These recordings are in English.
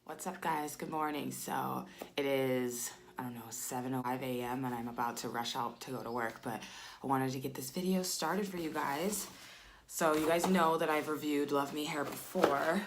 What's up, guys? Good morning. So it is, I don't know, 7:05 a.m. and I'm about to rush out to go to work, but I wanted to get this video started for you guys. So you guys know that I've reviewed Luvmehair before,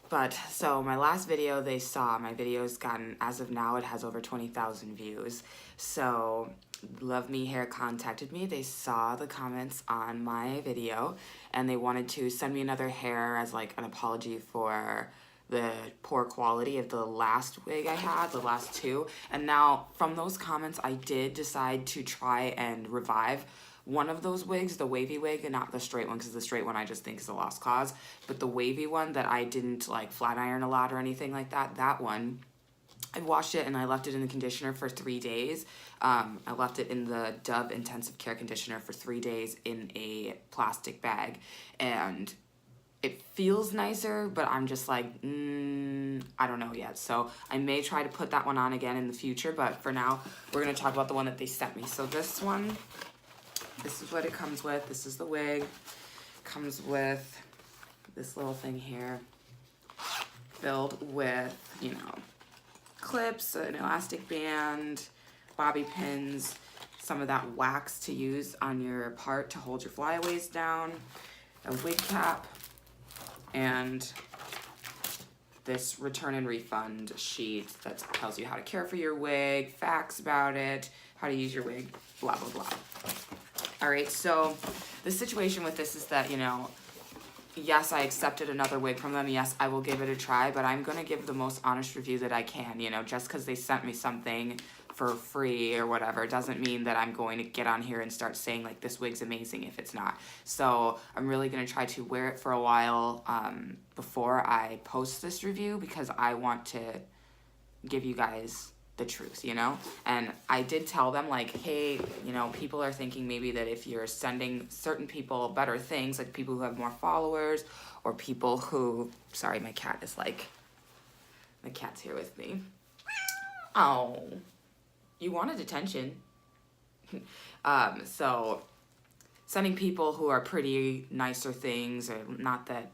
but so my last video they saw, my video's gotten, as of now, it has over 20,000 views. So Luvmehair contacted me. They saw the comments on my video and they wanted to send me another hair as like an apology for the poor quality of the last wig I had, the last two. And now from those comments, I did decide to try and revive one of those wigs, the wavy wig, and not the straight one, because the straight one I just think is a lost cause. But the wavy one that I didn't like flat iron a lot or anything like that, that one, I washed it and I left it in the conditioner for 3 days. I left it in the Dove Intensive Care Conditioner for 3 days in a plastic bag. And it feels nicer, but I'm just like, I don't know yet. So I may try to put that one on again in the future, but for now, we're gonna talk about the one that they sent me. So this one, this is what it comes with. This is the wig. Comes with this little thing here, filled with, you know, clips, an elastic band, bobby pins, some of that wax to use on your part to hold your flyaways down, a wig cap, and this return and refund sheet that tells you how to care for your wig, facts about it, how to use your wig, blah, blah, blah. All right, so the situation with this is that, you know, yes, I accepted another wig from them. Yes, I will give it a try, but I'm going to give the most honest review that I can, you know, just because they sent me something for free or whatever doesn't mean that I'm going to get on here and start saying like this wig's amazing if it's not. So I'm really going to try to wear it for a while before I post this review, because I want to give you guys the truth, you know? And I did tell them like, hey, you know, people are thinking maybe that if you're sending certain people better things, like people who have more followers or people who, sorry, my cat is like, the cat's here with me. Oh, you wanted attention. So sending people who are pretty nicer things, or not that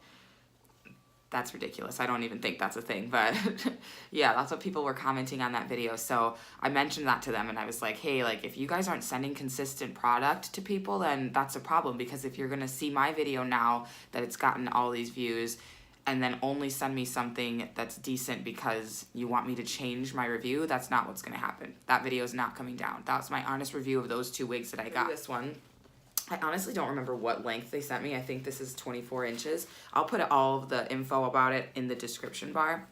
that's ridiculous. I don't even think that's a thing, but yeah, that's what people were commenting on that video. So I mentioned that to them and I was like, hey, like if you guys aren't sending consistent product to people, then that's a problem, because if you're gonna see my video now that it's gotten all these views and then only send me something that's decent because you want me to change my review, that's not what's gonna happen. That video is not coming down. That's my honest review of those two wigs that I got. This one, I honestly don't remember what length they sent me. I think this is 24 inches. I'll put all of the info about it in the description bar.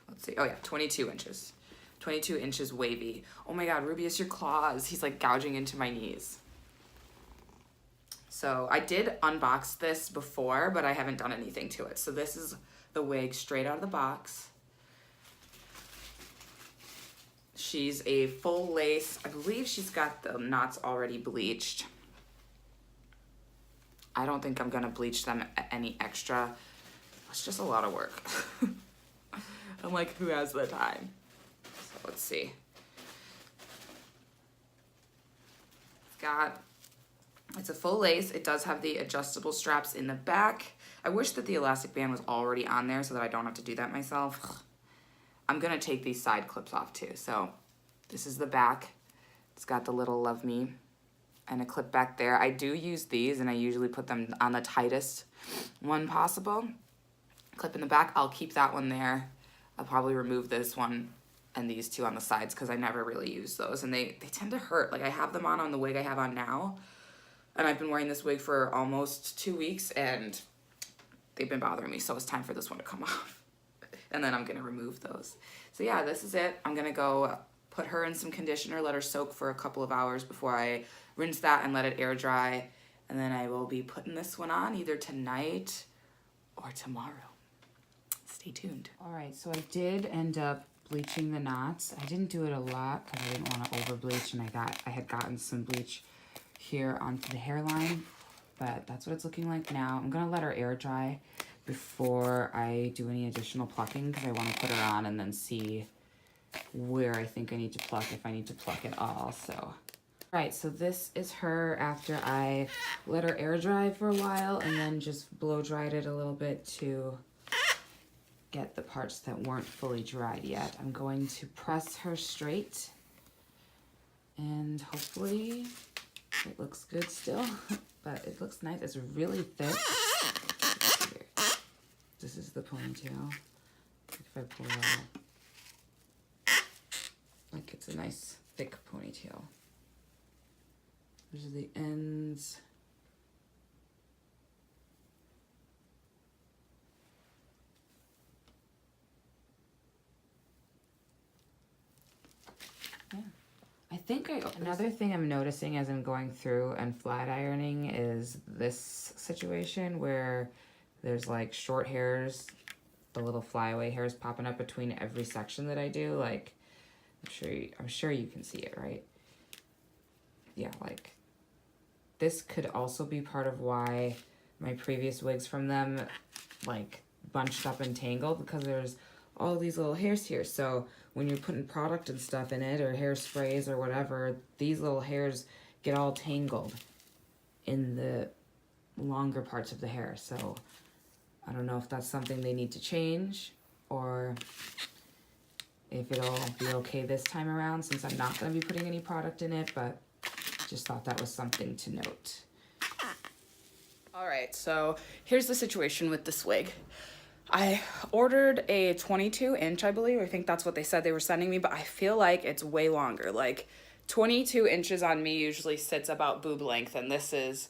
Let's see. Oh yeah, 22 inches. 22 inches wavy. Oh my God, Ruby, it's your claws. He's like gouging into my knees. So I did unbox this before, but I haven't done anything to it. So this is the wig straight out of the box. She's a full lace. I believe she's got the knots already bleached. I don't think I'm gonna bleach them any extra. It's just a lot of work. I'm like, who has the time? So let's see. It's a full lace. It does have the adjustable straps in the back. I wish that the elastic band was already on there so that I don't have to do that myself. I'm gonna take these side clips off too. So this is the back. It's got the little Love Me and a clip back there. I do use these and I usually put them on the tightest one possible. Clip in the back, I'll keep that one there. I'll probably remove this one and these two on the sides because I never really use those and they tend to hurt. Like I have them on the wig I have on now and I've been wearing this wig for almost 2 weeks and they've been bothering me, so it's time for this one to come off. And then I'm gonna remove those. So yeah, this is it. I'm gonna go put her in some conditioner, let her soak for a couple of hours before I rinse that and let it air dry. And then I will be putting this one on either tonight or tomorrow. Stay tuned. All right, so I did end up bleaching the knots. I didn't do it a lot because I didn't want to over bleach, and I had gotten some bleach here onto the hairline, but that's what it's looking like now. I'm gonna let her air dry before I do any additional plucking because I want to put her on and then see where I think I need to pluck, if I need to pluck at all. So right, so this is her after I let her air dry for a while and then just blow dried it a little bit to get the parts that weren't fully dried yet. I'm going to press her straight and hopefully it looks good still, but it looks nice. It's really thick. Here. This is the ponytail. If I pull it out, like it's a nice thick ponytail. Those are the ends. Yeah. I think another thing I'm noticing as I'm going through and flat ironing is this situation where there's like short hairs, the little flyaway hairs popping up between every section that I do. Like, I'm sure you can see it, right? Yeah, like this could also be part of why my previous wigs from them like bunched up and tangled, because there's all these little hairs here. So when you're putting product and stuff in it or hairsprays or whatever, these little hairs get all tangled in the longer parts of the hair. So I don't know if that's something they need to change or if it'll be okay this time around since I'm not going to be putting any product in it, but just thought that was something to note. All right, so here's the situation with this wig. I ordered a 22 inch, I believe. I think that's what they said they were sending me, but I feel like it's way longer. Like 22 inches on me usually sits about boob length, and this is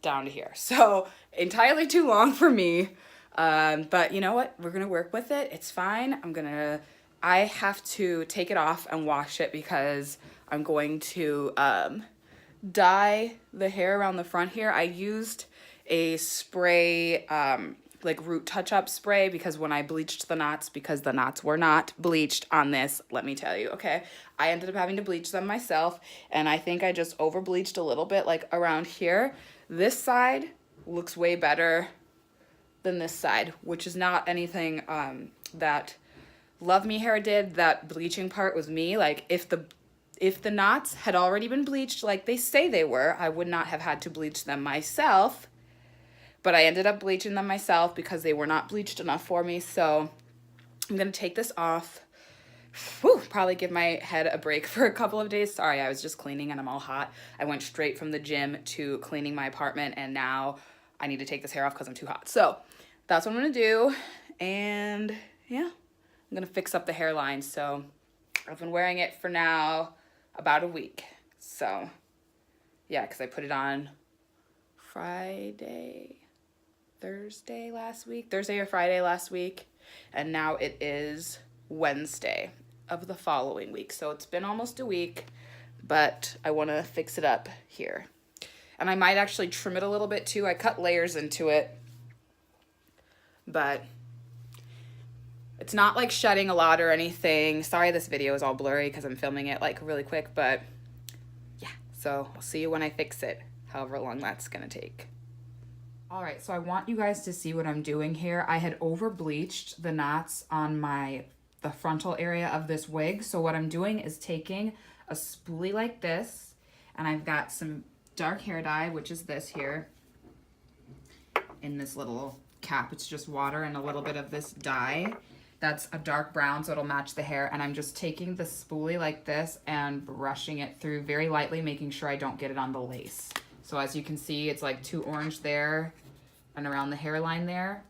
down to here. So entirely too long for me. But you know what? We're going to work with it. It's fine. I have to take it off and wash it because I'm going to dye the hair around the front here. I used a spray, like root touch-up spray, because when I bleached the knots, because the knots were not bleached on this, let me tell you, okay? I ended up having to bleach them myself, and I think I just over-bleached a little bit, like around here. This side looks way better than this side, which is not anything that Luvmehair did. That bleaching part was me. Like, if the knots had already been bleached like they say they were, I would not have had to bleach them myself. But I ended up bleaching them myself because they were not bleached enough for me. So I'm going to take this off. Whew, probably give my head a break for a couple of days. Sorry, I was just cleaning and I'm all hot. I went straight from the gym to cleaning my apartment, and now I need to take this hair off because I'm too hot. So that's what I'm going to do. And yeah, I'm going to fix up the hairline. So I've been wearing it for now about a week. So yeah, because I put it on Thursday or Friday last week, and now it is Wednesday of the following week. So it's been almost a week, but I want to fix it up here. And I might actually trim it a little bit too. I cut layers into it, but it's not like shedding a lot or anything. Sorry this video is all blurry because I'm filming it like really quick, but yeah. So I'll see you when I fix it, however long that's gonna take. All right, so I want you guys to see what I'm doing here. I had over bleached the knots on the frontal area of this wig. So what I'm doing is taking a spoolie like this, and I've got some dark hair dye, which is this here, in this little cap. It's just water and a little bit of this dye. That's a dark brown, so it'll match the hair. And I'm just taking the spoolie like this and brushing it through very lightly, making sure I don't get it on the lace. So as you can see, it's like too orange there and around the hairline there.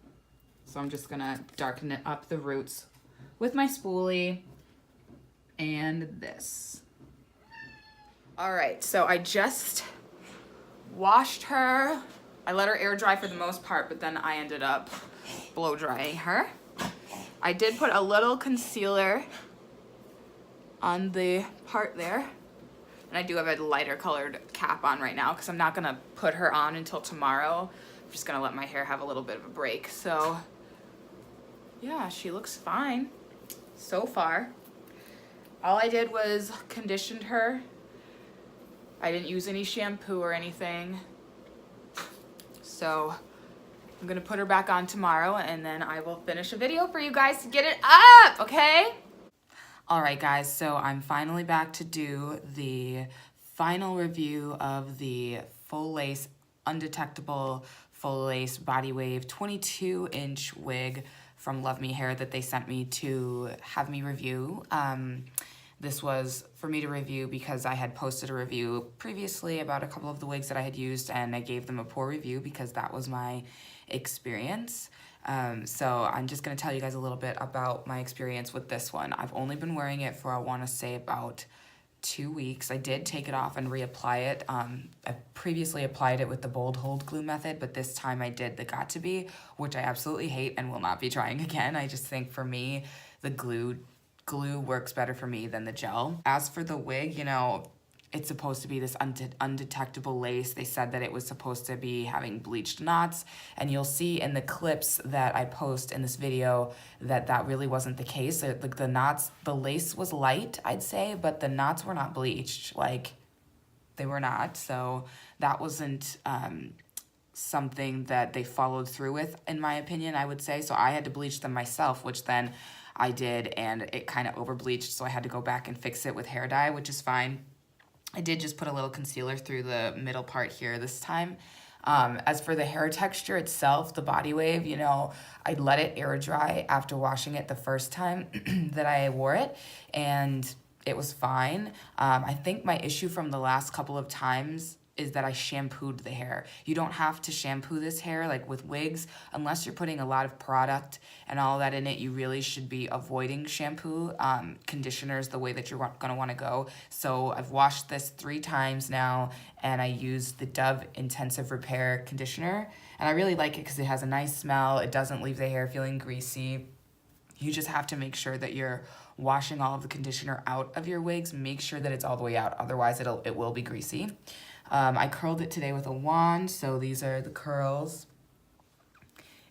So I'm just gonna darken it up the roots with my spoolie and this. All right, so I just washed her. I let her air dry for the most part, but then I ended up blow drying her. I did put a little concealer on the part there. And I do have a lighter colored cap on right now because I'm not gonna put her on until tomorrow. I'm just gonna let my hair have a little bit of a break. So yeah, she looks fine so far. All I did was conditioned her. I didn't use any shampoo or anything. So I'm gonna put her back on tomorrow, and then I will finish a video for you guys to get it up, okay? All right, guys, so I'm finally back to do the final review of the full lace, undetectable full lace body wave 22-inch wig from Luvmehair that they sent me to have me review. This was for me to review because I had posted a review previously about a couple of the wigs that I had used, and I gave them a poor review because that was my experience. So I'm just going to tell you guys a little bit about my experience with this one. I've only been wearing it for, I want to say, about 2 weeks. I did take it off and reapply it. I previously applied it with the bold hold glue method, but this time I did the Got To Be, which I absolutely hate and will not be trying again. I just think for me, the glue works better for me than the gel. As for the wig, you know, it's supposed to be this undetectable lace. They said that it was supposed to be having bleached knots, and you'll see in the clips that I post in this video that that really wasn't the case. The knots, the lace was light, I'd say, but the knots were not bleached. Like, they were not. So that wasn't something that they followed through with, in my opinion, I would say. So I had to bleach them myself, which then I did, and it kind of over bleached, so I had to go back and fix it with hair dye, which is fine. I did just put a little concealer through the middle part here this time. As for the hair texture itself, the body wave, you know, I let it air dry after washing it the first time that I wore it, and it was fine. I think my issue from the last couple of times is that I shampooed the hair. You don't have to shampoo this hair like with wigs unless you're putting a lot of product and all that in it. You really should be avoiding shampoo. Conditioner is the way that you're gonna wanna go. So I've washed this 3 times now, and I used the Dove Intensive Repair conditioner, and I really like it because it has a nice smell. It doesn't leave the hair feeling greasy. You just have to make sure that you're washing all of the conditioner out of your wigs. Make sure that it's all the way out, otherwise it will be greasy. I curled it today with a wand, so these are the curls.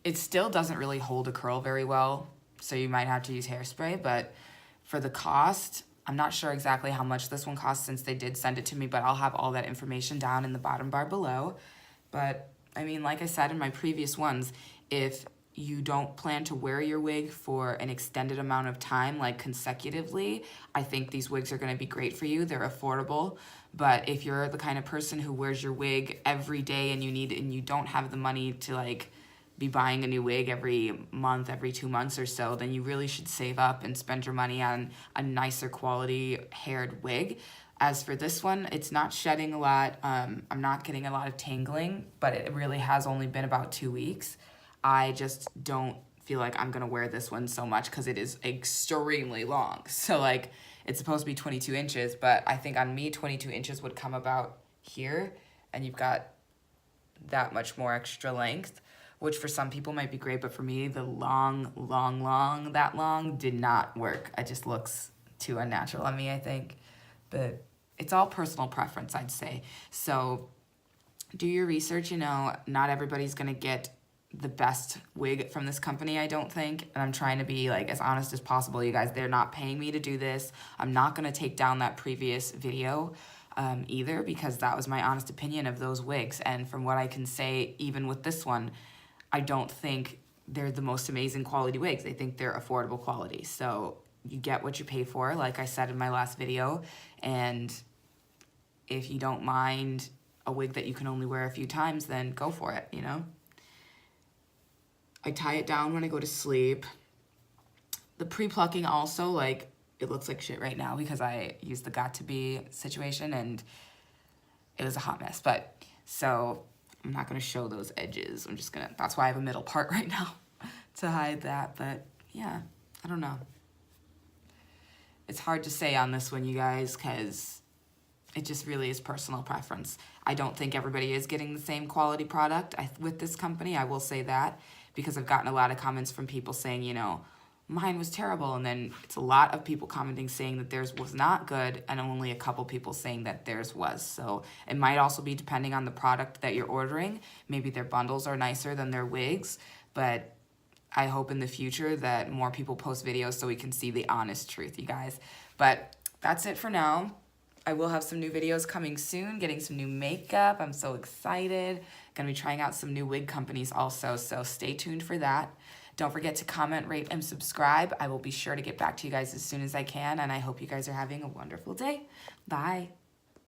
It still doesn't really hold a curl very well, so you might have to use hairspray, but for the cost, I'm not sure exactly how much this one costs since they did send it to me, but I'll have all that information down in the bottom bar below. But, I mean, like I said in my previous ones, if you don't plan to wear your wig for an extended amount of time, like consecutively, I think these wigs are going to be great for you. They're affordable. But if you're the kind of person who wears your wig every day and you don't have the money to like be buying a new wig every month, every 2 months or so, then you really should save up and spend your money on a nicer quality haired wig. As for this one, it's not shedding a lot. I'm not getting a lot of tangling, but it really has only been about 2 weeks. I just don't feel like I'm gonna wear this one so much because it is extremely long. So like, it's supposed to be 22 inches, but I think on me, 22 inches would come about here, and you've got that much more extra length, which for some people might be great, but for me, the that long did not work. It just looks too unnatural on me, I think. But it's all personal preference, I'd say. So do your research. You know, not everybody's gonna get the best wig from this company, I don't think, and I'm trying to be like as honest as possible, you guys. They're not paying me to do this. I'm not gonna take down that previous video either, because that was my honest opinion of those wigs, and from what I can say, even with this one, I don't think they're the most amazing quality wigs. I think they're affordable quality, so you get what you pay for, like I said in my last video, and if you don't mind a wig that you can only wear a few times, then go for it, you know? I tie it down when I go to sleep. The pre-plucking also, like, it looks like shit right now because I used the Got To Be situation and it was a hot mess. But, so, I'm not going to show those edges. I'm just going to, that's why I have a middle part right now to hide that. But, yeah, I don't know. It's hard to say on this one, you guys, because it just really is personal preference. I don't think everybody is getting the same quality product with this company, I will say that, because I've gotten a lot of comments from people saying, you know, mine was terrible, and then it's a lot of people commenting saying that theirs was not good, and only a couple people saying that theirs was. So it might also be depending on the product that you're ordering. Maybe their bundles are nicer than their wigs, but I hope in the future that more people post videos so we can see the honest truth, you guys. But that's it for now. I will have some new videos coming soon, getting some new makeup. I'm so excited. Gonna be trying out some new wig companies also, so stay tuned for that. Don't forget to comment, rate, and subscribe. I will be sure to get back to you guys as soon as I can, and I hope you guys are having a wonderful day. Bye.